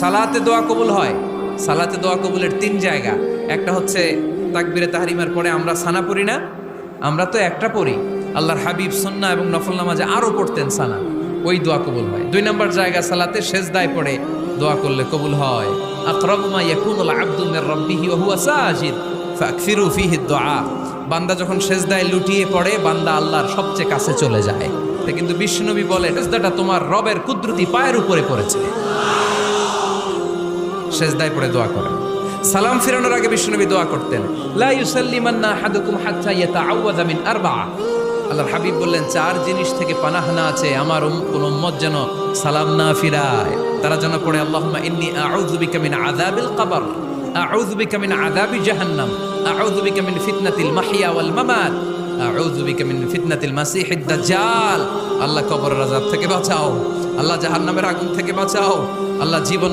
সালাতে দোয়া কবুল হয়। সালাতে দোয়া কবুলের 3 জায়গা। একটা হচ্ছে তাকবীরে তাহরিমার পরে আমরা সানা পড়ি না, আমরা তো একটা পড়ি। আল্লাহর হাবিব সুন্নাহ এবং নফল নামাজে আরো পড়তেন সানা, ওই দোয়া কবুল হয়। 2 নম্বর জায়গা সালাতে সেজদায় পড়ে দোয়া করলে কবুল হয়। আকরাবু মা ইয়াকুনুল আবদু মির রাব্বিহি ওয়া হুয়া সাজিদ ফাকসিরু ফীহি দুআ। বান্দা যখন সেজদায় লুটিয়ে পড়ে, বান্দা আল্লাহর সবচেয়ে কাছে চলে যায়। কিন্তু বিশ্বনবী বলে, সেজদাটা তোমার রবের কুদরতি পায়ের উপরে পড়েছে। সেজদায় পড়ে দোয়া করেন। সালাম ফিরানোর আগে বিশ্বনবী দোয়া করতেন, লা ইউসাল্লিমান্না আহাদুকুম হাত্তা ইয়াতাআওয়াযা মিন আরবা'a। আল্লাহর হাবিব বললেন, 4 জিনিস থেকে পানাহ না আছে আমার কোন উম্মত যেন সালাম না ফিরায়। তারা যেন পড়ে, আল্লাহুম্মা ইন্নী আউযু বিকা মিন আযাবিল কবর, আউযু বিকা মিন আযাবি জাহান্নাম, আউযু বিকা মিন ফিতনাতিল মাহইয়া ওয়াল মামাত, আউযু বিকা মিন ফিতনাতিল মাসিহিদ দাজ্জাল। আল্লাহ কবরের আযাব থেকে বাঁচাও, আল্লাহ জাহান্নামের আগুন থেকে বাঁচাও, আল্লাহ জীবন